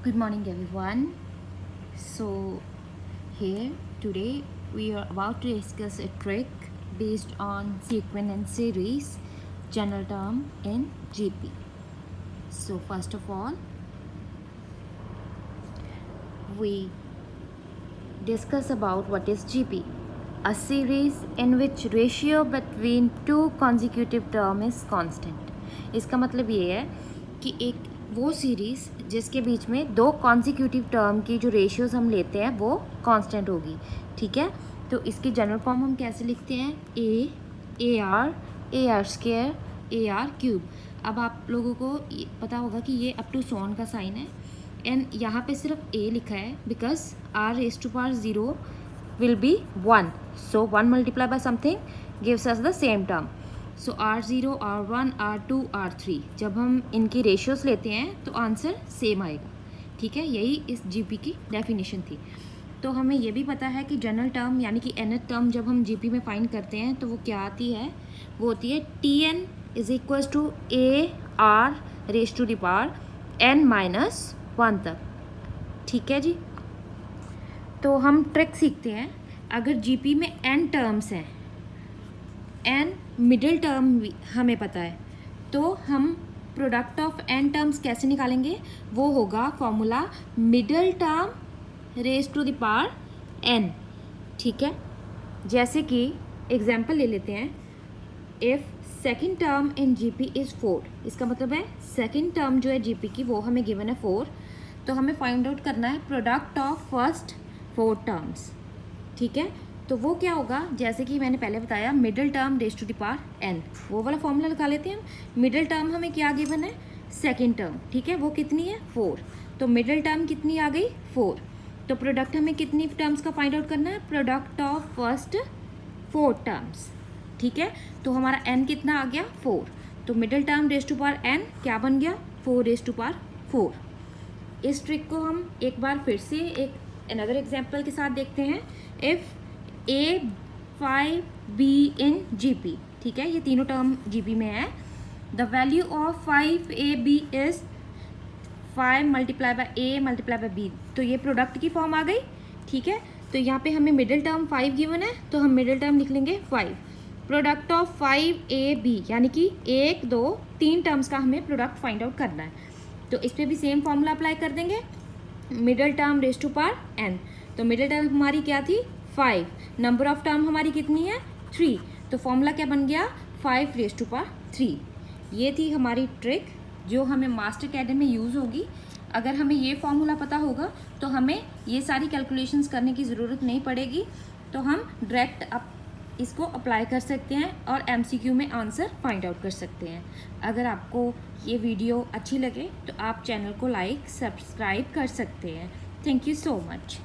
Good morning, everyone. So, here today we are about to discuss a trick based on sequence and series general term in GP. So, first of all, we discuss about what is GP. A series in which ratio between two consecutive term is constant. इसका मतलब ये है कि एक वो series जिसके बीच में दो कॉन्जिक्यूटिव टर्म की जो रेशियोज़ हम लेते हैं वो कांस्टेंट होगी, ठीक है। तो इसकी जनरल फॉर्म हम कैसे लिखते हैं? A R square A R cube. अब आप लोगों को पता होगा कि ये अप टू सोन का साइन है एंड यहाँ पे सिर्फ ए लिखा है because R raise to power 0 will be 1, so 1 multiply by something gives us the same term. So R0, R1, R2, R3 जब हम इनकी रेशियोज लेते हैं तो आंसर सेम आएगा, ठीक है। यही इस GP की डेफिनेशन थी। तो हमें ये भी पता है कि जनरल टर्म यानी कि nth टर्म जब हम GP में फाइंड करते हैं तो वो क्या आती है? वो होती है Tn is equals to AR raise to the power n-1 तक, ठीक है जी। तो हम ट्रिक सीखते हैं। अगर GP में n टर्म्स हैं, n मिडिल टर्म हमें पता है, तो हम प्रोडक्ट ऑफ n टर्म्स कैसे निकालेंगे? वो होगा formula middle term raise to the power n, ठीक है। जैसे कि एग्जाम्पल ले लेते हैं, if second term in GP is 4, इसका मतलब है सेकेंड टर्म जो है GP की वो हमें गिवन है 4, तो हमें फाइंड आउट करना है प्रोडक्ट ऑफ फर्स्ट 4 टर्म्स, ठीक है। तो वो क्या होगा? जैसे कि मैंने पहले बताया middle term raise to the power n, वो वाला फॉर्मूला लगा लेते हैं हम। मिडिल टर्म हमें क्या गिवन है? सेकेंड टर्म, ठीक है। वो कितनी है? 4। तो मिडिल टर्म कितनी आ गई? 4। तो प्रोडक्ट हमें कितनी टर्म्स का फाइंड आउट करना है? प्रोडक्ट ऑफ फर्स्ट 4 टर्म्स, ठीक है। तो हमारा n कितना आ गया? 4। तो middle term raise to power n क्या बन गया? 4 रेज टू पावर 4। इस ट्रिक को हम एक बार फिर से एक अनदर एग्जाम्पल के साथ देखते हैं। इफ़ A5B इन GP, ठीक है, ये तीनों टर्म GP में है। The value of 5AB is 5 multiply by A multiply by B, तो ये प्रोडक्ट की फॉर्म आ गई, ठीक है। तो यहाँ पे हमें मिडिल टर्म 5 गिवन है, तो हम मिडिल टर्म लिख लेंगे 5। प्रोडक्ट ऑफ 5AB यानी कि 1, 2, 3 टर्म्स का हमें प्रोडक्ट फाइंड आउट करना है। तो इस पर भी सेम फॉर्मूला अप्लाई कर देंगे, middle term raise to power n। तो मिडिल टर्म हमारी क्या थी? 5। नंबर ऑफ टर्म हमारी कितनी है? 3। तो फॉर्मूला क्या बन गया? 5 रेज टू पावर 3। ये थी हमारी ट्रिक जो हमें मास्टर अकेडमी में यूज़ होगी। अगर हमें ये फॉर्मूला पता होगा तो हमें ये सारी कैलकुलेशंस करने की ज़रूरत नहीं पड़ेगी, तो हम डायरेक्ट इसको अप्लाई कर सकते हैं और MCQ में आंसर फाइंड आउट कर सकते हैं। अगर आपको ये वीडियो अच्छी लगे तो आप चैनल को लाइक सब्सक्राइब कर सकते हैं। Thank you so much.